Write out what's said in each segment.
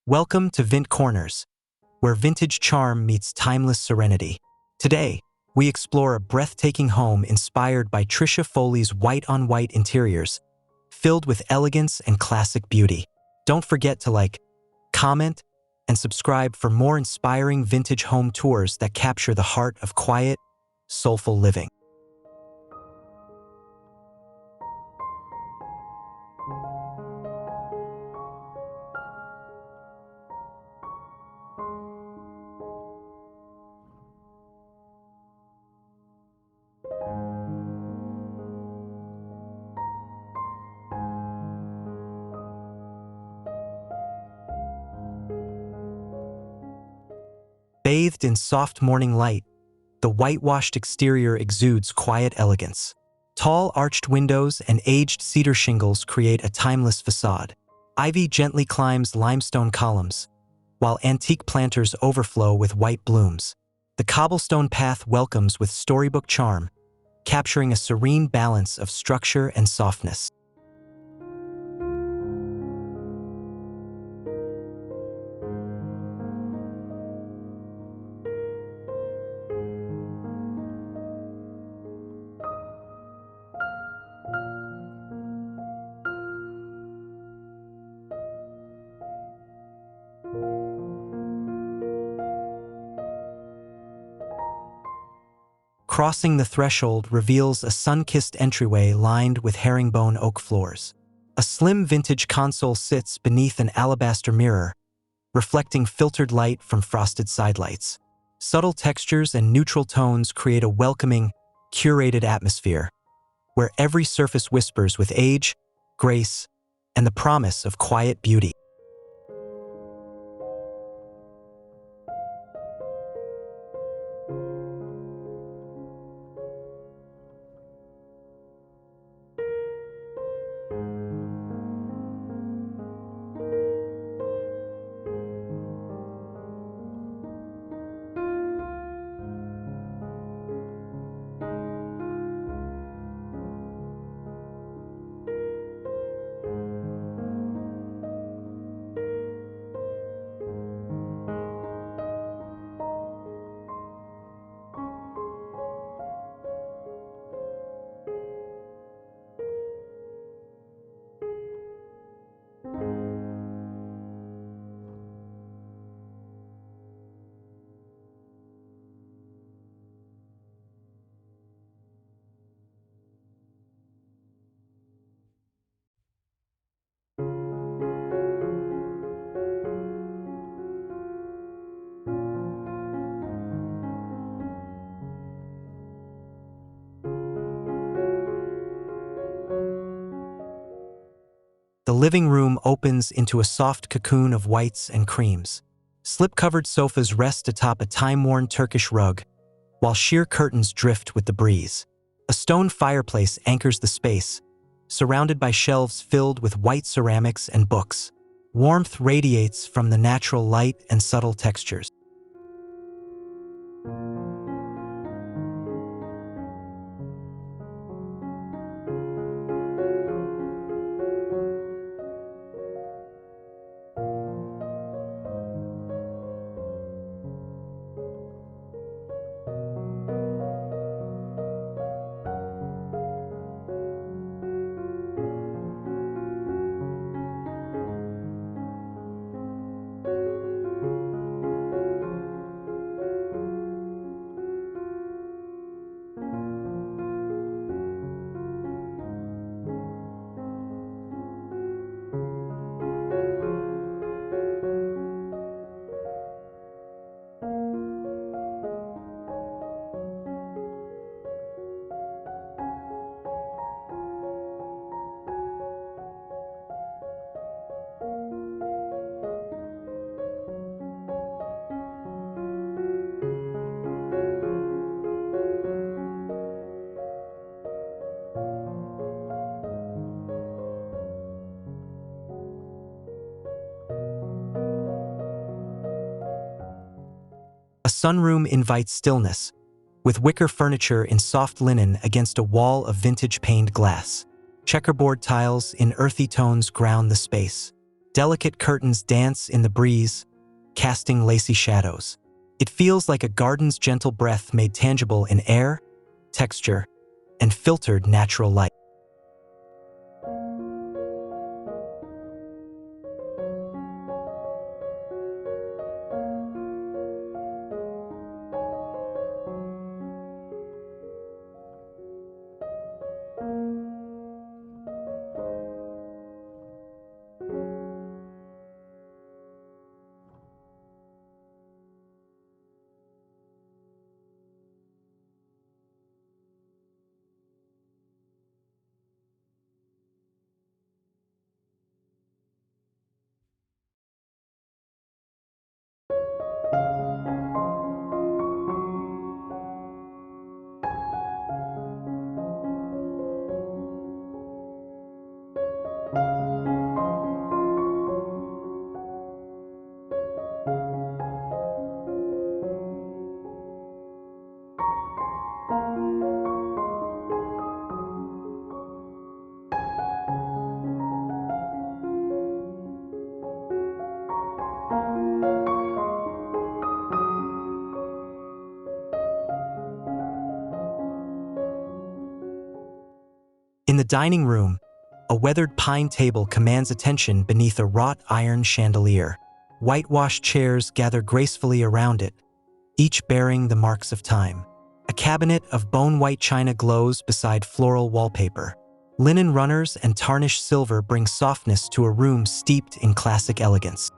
Welcome to Vint Corners, where vintage charm meets timeless serenity. Today, we explore a breathtaking home inspired by Tricia Foley's white-on-white interiors, filled with elegance and classic beauty. Don't forget to like, comment, and subscribe for more inspiring vintage home tours that capture the heart of quiet, soulful living. Bathed in soft morning light, the whitewashed exterior exudes quiet elegance. Tall arched windows and aged cedar shingles create a timeless facade. Ivy gently climbs limestone columns, while antique planters overflow with white blooms. The cobblestone path welcomes with storybook charm, capturing a serene balance of structure and softness. Crossing the threshold reveals a sun-kissed entryway lined with herringbone oak floors. A slim vintage console sits beneath an alabaster mirror, reflecting filtered light from frosted sidelights. Subtle textures and neutral tones create a welcoming, curated atmosphere, where every surface whispers with age, grace, and the promise of quiet beauty. The living room opens into a soft cocoon of whites and creams. Slip-covered sofas rest atop a time-worn Turkish rug, while sheer curtains drift with the breeze. A stone fireplace anchors the space, surrounded by shelves filled with white ceramics and books. Warmth radiates from the natural light and subtle textures. A sunroom invites stillness, with wicker furniture in soft linen against a wall of vintage paned glass. Checkerboard tiles in earthy tones ground the space. Delicate curtains dance in the breeze, casting lacy shadows. It feels like a garden's gentle breath made tangible in air, texture, and filtered natural light. In the dining room, a weathered pine table commands attention beneath a wrought iron chandelier. Whitewashed chairs gather gracefully around it, each bearing the marks of time. A cabinet of bone-white china glows beside floral wallpaper. Linen runners and tarnished silver bring softness to a room steeped in classic elegance.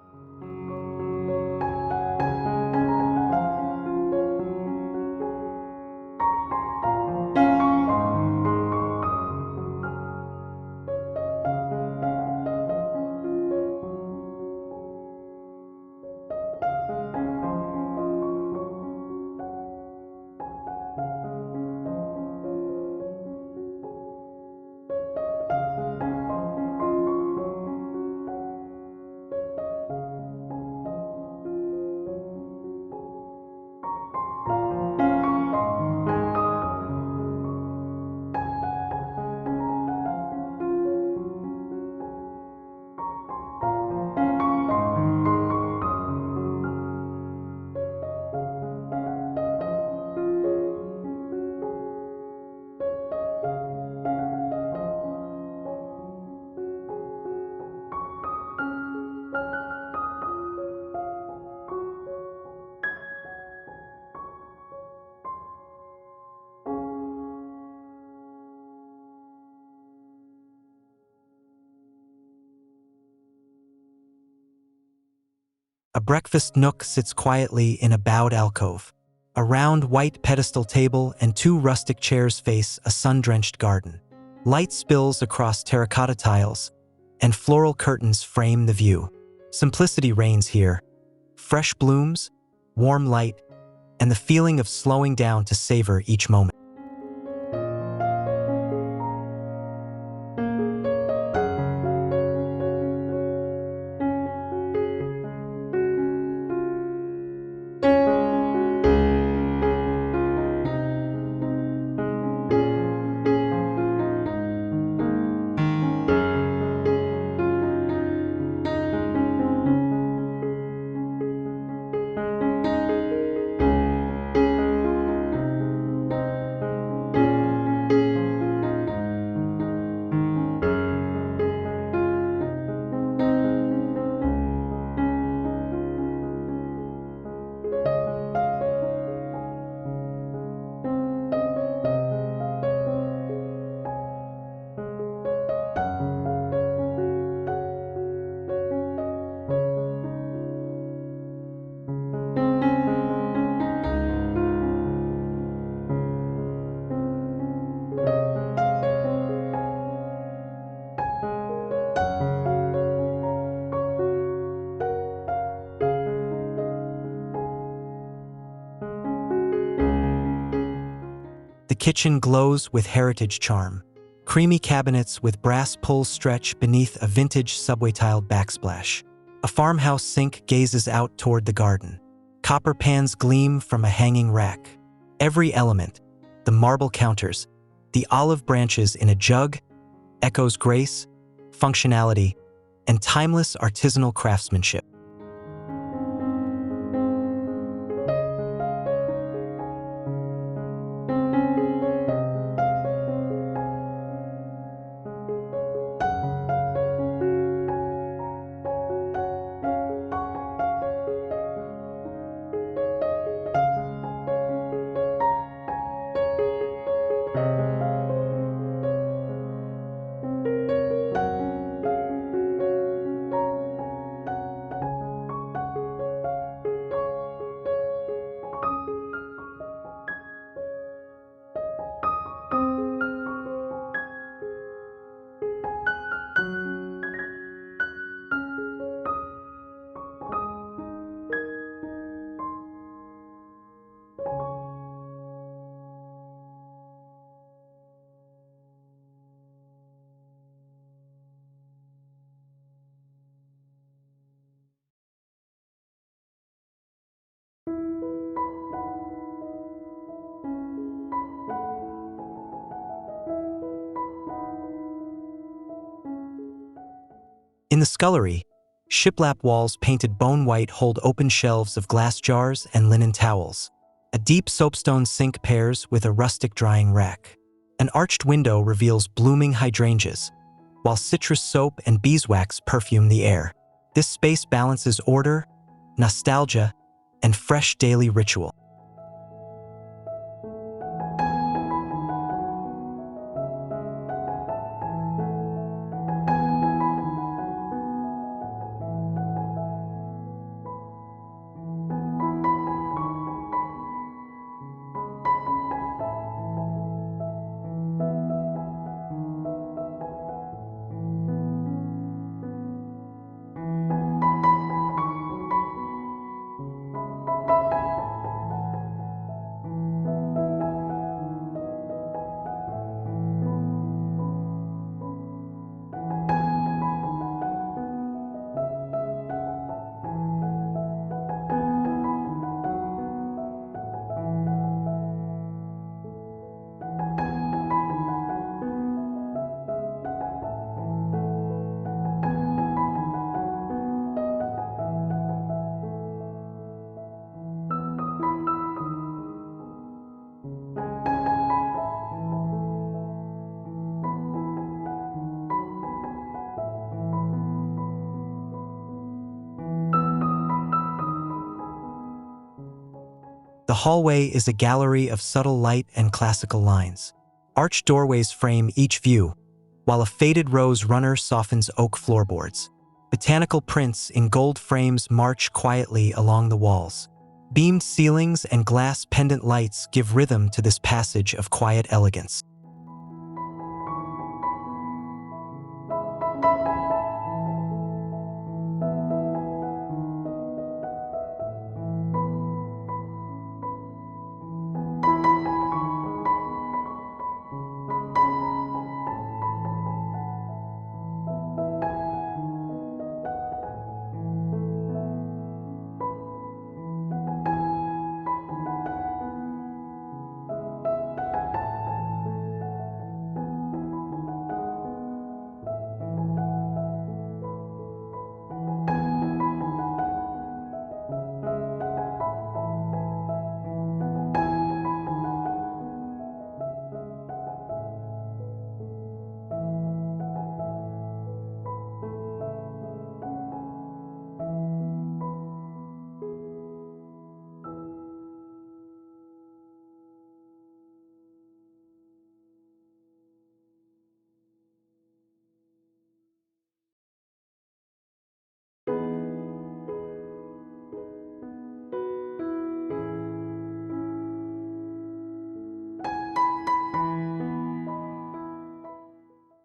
A breakfast nook sits quietly in a bowed alcove. A round white pedestal table and two rustic chairs face a sun-drenched garden. Light spills across terracotta tiles, and floral curtains frame the view. Simplicity reigns here. Fresh blooms, warm light, and the feeling of slowing down to savor each moment. The kitchen glows with heritage charm. Creamy cabinets with brass pulls stretch beneath a vintage subway-tiled backsplash. A farmhouse sink gazes out toward the garden. Copper pans gleam from a hanging rack. Every element, the marble counters, the olive branches in a jug, echoes grace, functionality, and timeless artisanal craftsmanship. In the scullery, shiplap walls painted bone white hold open shelves of glass jars and linen towels. A deep soapstone sink pairs with a rustic drying rack. An arched window reveals blooming hydrangeas, while citrus soap and beeswax perfume the air. This space balances order, nostalgia, and fresh daily ritual. The hallway is a gallery of subtle light and classical lines. Arched doorways frame each view, while a faded rose runner softens oak floorboards. Botanical prints in gold frames march quietly along the walls. Beamed ceilings and glass pendant lights give rhythm to this passage of quiet elegance.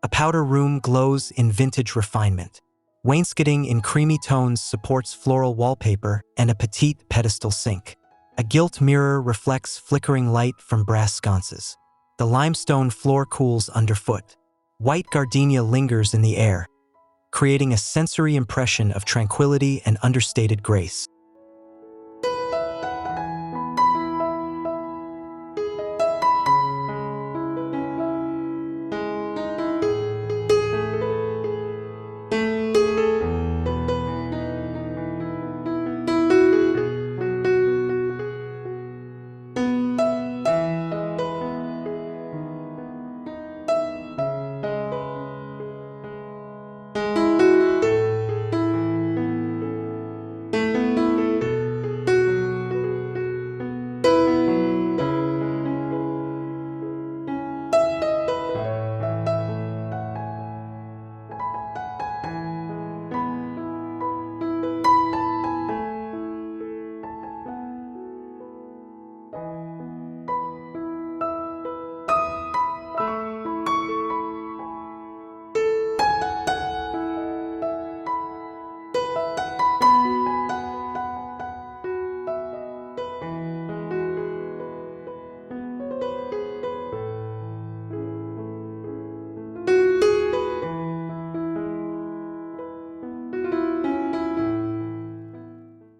A powder room glows in vintage refinement. Wainscoting in creamy tones supports floral wallpaper and a petite pedestal sink. A gilt mirror reflects flickering light from brass sconces. The limestone floor cools underfoot. White gardenia lingers in the air, creating a sensory impression of tranquility and understated grace.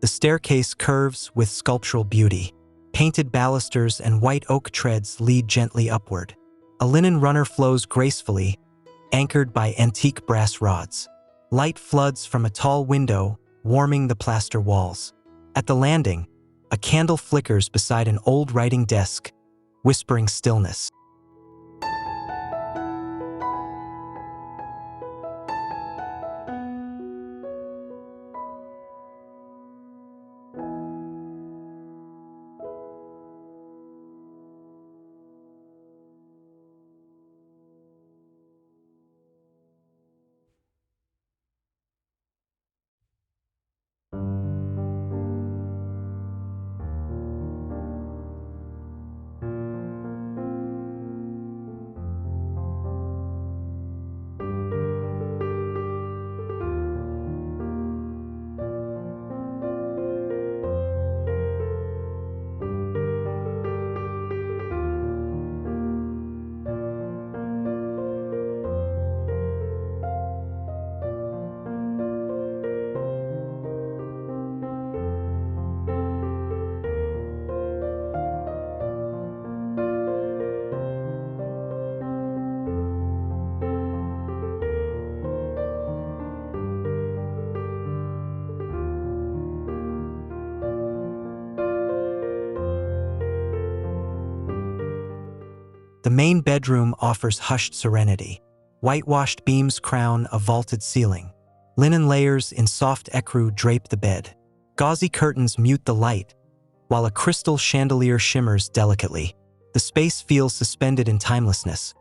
The staircase curves with sculptural beauty. Painted balusters and white oak treads lead gently upward. A linen runner flows gracefully, anchored by antique brass rods. Light floods from a tall window, warming the plaster walls. At the landing, a candle flickers beside an old writing desk, whispering stillness. The main bedroom offers hushed serenity. Whitewashed beams crown a vaulted ceiling. Linen layers in soft ecru drape the bed. Gauzy curtains mute the light, while a crystal chandelier shimmers delicately. The space feels suspended in timelessness,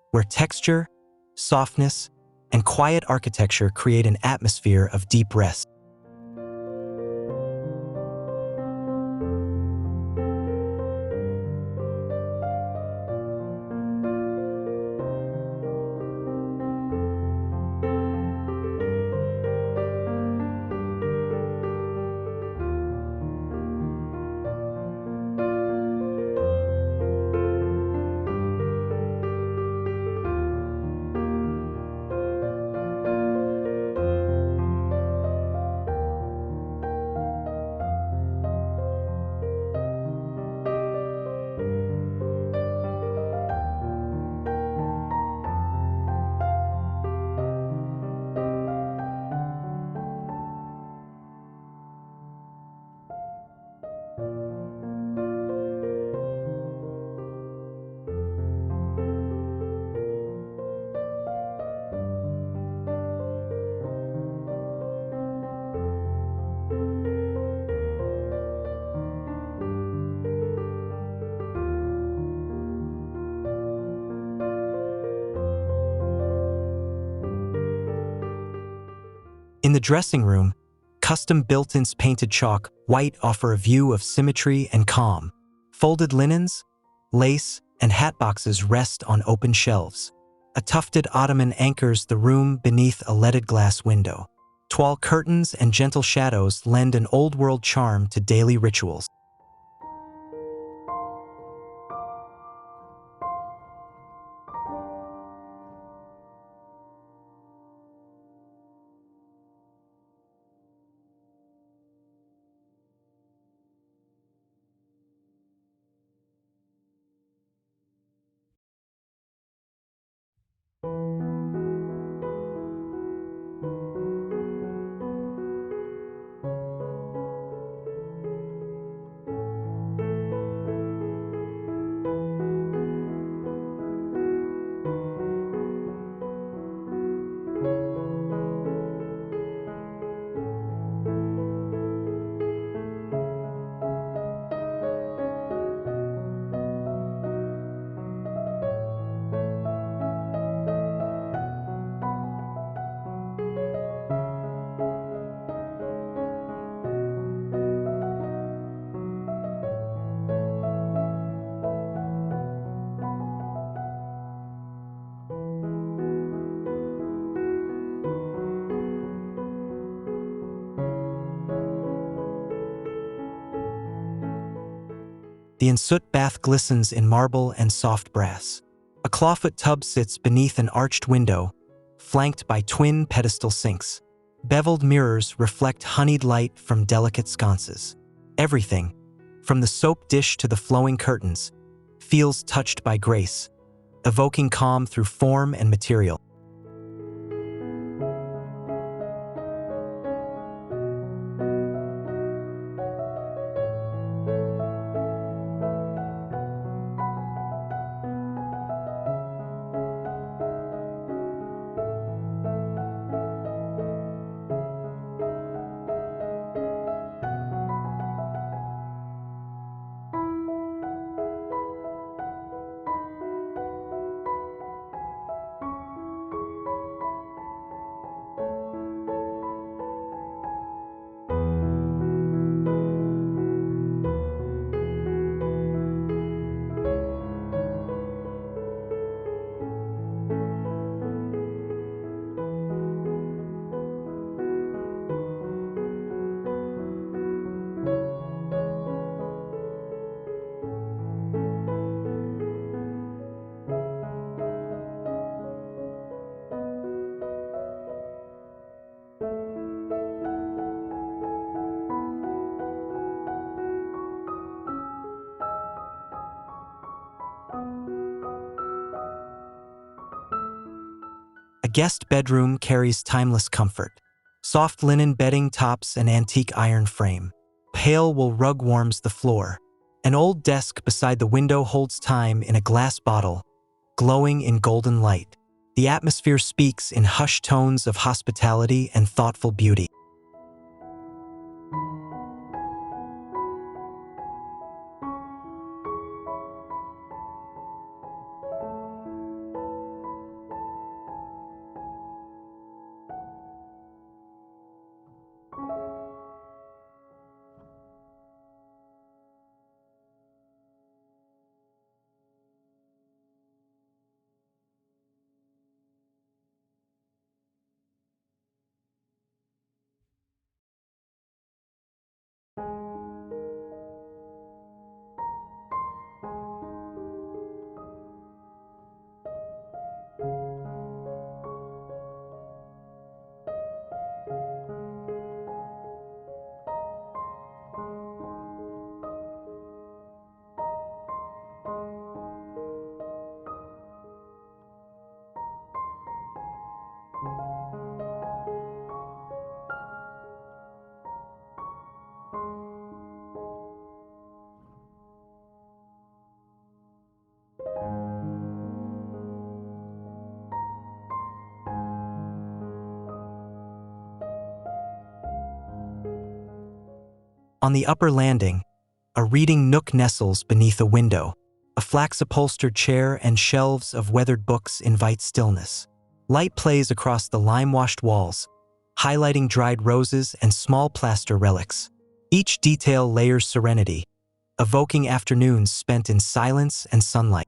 where texture, softness, and quiet architecture create an atmosphere of deep rest. In the dressing room, custom built-ins painted chalk white offer a view of symmetry and calm. Folded linens, lace, and hat boxes rest on open shelves. A tufted ottoman anchors the room beneath a leaded glass window. Tall curtains and gentle shadows lend an old-world charm to daily rituals. The ensuite bath glistens in marble and soft brass. A clawfoot tub sits beneath an arched window, flanked by twin pedestal sinks. Beveled mirrors reflect honeyed light from delicate sconces. Everything, from the soap dish to the flowing curtains, feels touched by grace, evoking calm through form and material. A guest bedroom carries timeless comfort. Soft linen bedding tops an antique iron frame. Pale wool rug warms the floor. An old desk beside the window holds time in a glass bottle, glowing in golden light. The atmosphere speaks in hushed tones of hospitality and thoughtful beauty. On the upper landing, a reading nook nestles beneath a window. A flax-upholstered chair and shelves of weathered books invite stillness. Light plays across the lime-washed walls, highlighting dried roses and small plaster relics. Each detail layers serenity, evoking afternoons spent in silence and sunlight.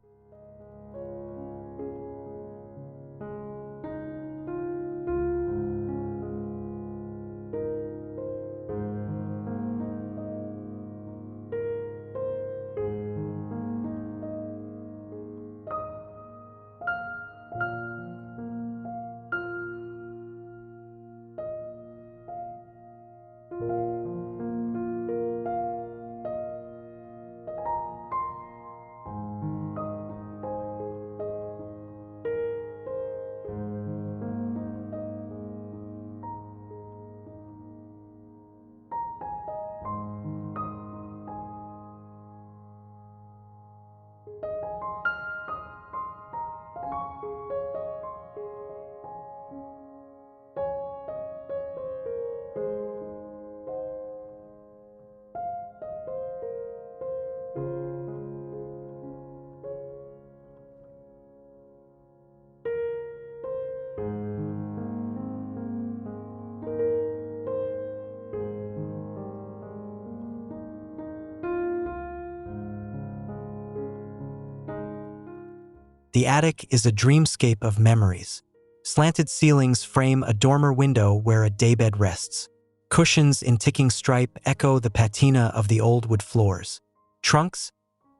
The attic is a dreamscape of memories. Slanted ceilings frame a dormer window where a daybed rests. Cushions in ticking stripe echo the patina of the old wood floors. Trunks,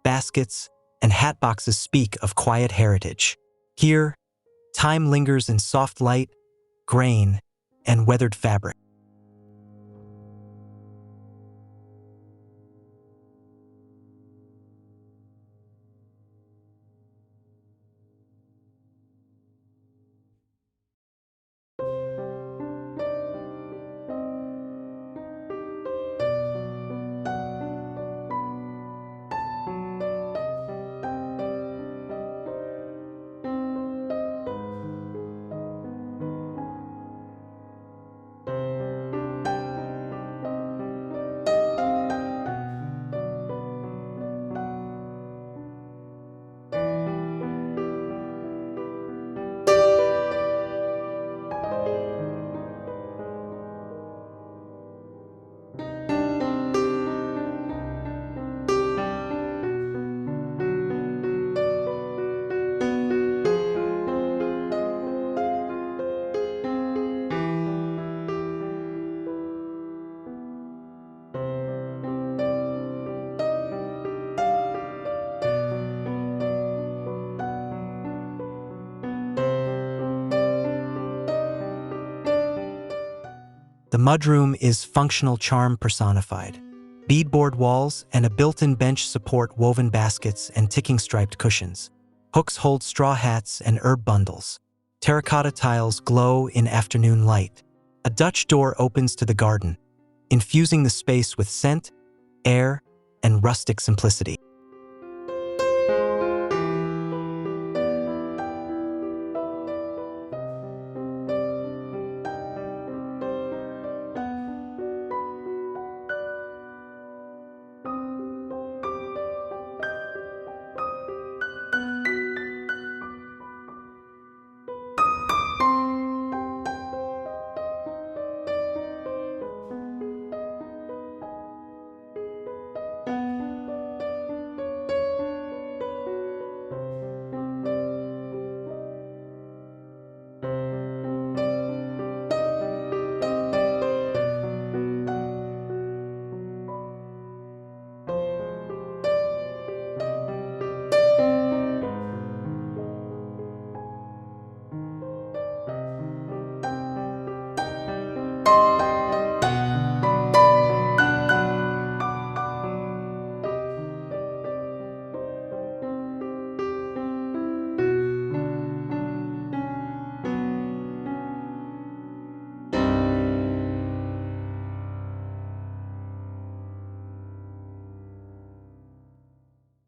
baskets, and hat boxes speak of quiet heritage. Here, time lingers in soft light, grain, and weathered fabric. The mudroom is functional charm personified. Beadboard walls and a built-in bench support woven baskets and ticking striped cushions. Hooks hold straw hats and herb bundles. Terracotta tiles glow in afternoon light. A Dutch door opens to the garden, infusing the space with scent, air, and rustic simplicity.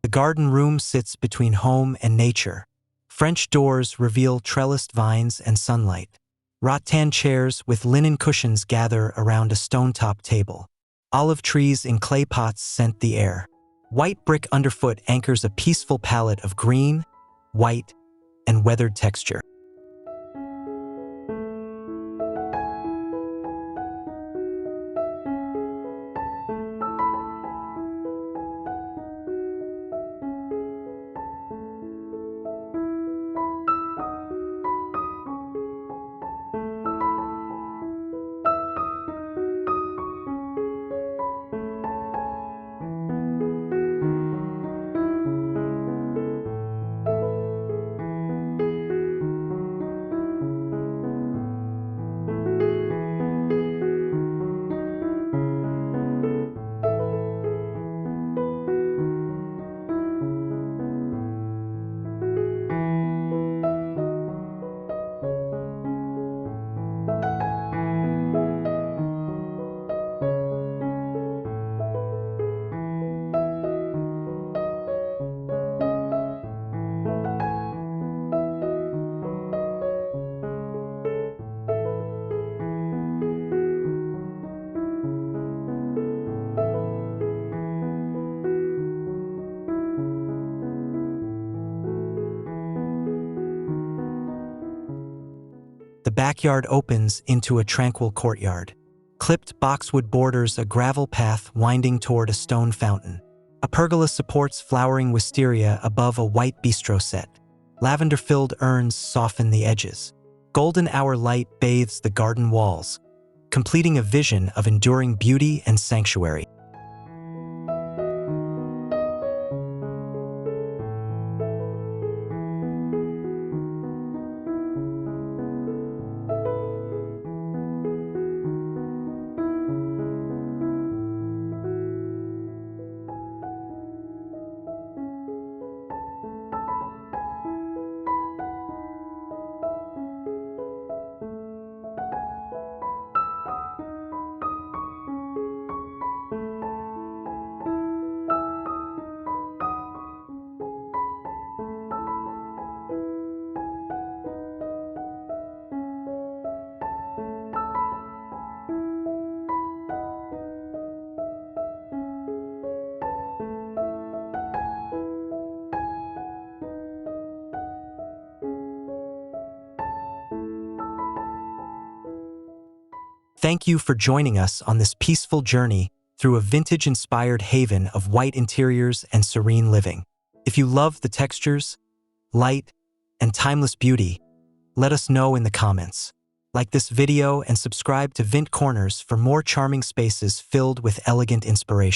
The garden room sits between home and nature. French doors reveal trellised vines and sunlight. Rattan chairs with linen cushions gather around a stone-top table. Olive trees in clay pots scent the air. White brick underfoot anchors a peaceful palette of green, white, and weathered texture. The backyard opens into a tranquil courtyard. Clipped boxwood borders a gravel path winding toward a stone fountain. A pergola supports flowering wisteria above a white bistro set. Lavender-filled urns soften the edges. Golden hour light bathes the garden walls, completing a vision of enduring beauty and sanctuary. Thank you for joining us on this peaceful journey through a vintage-inspired haven of white interiors and serene living. If you love the textures, light, and timeless beauty, let us know in the comments. Like this video and subscribe to Vint Corners for more charming spaces filled with elegant inspiration.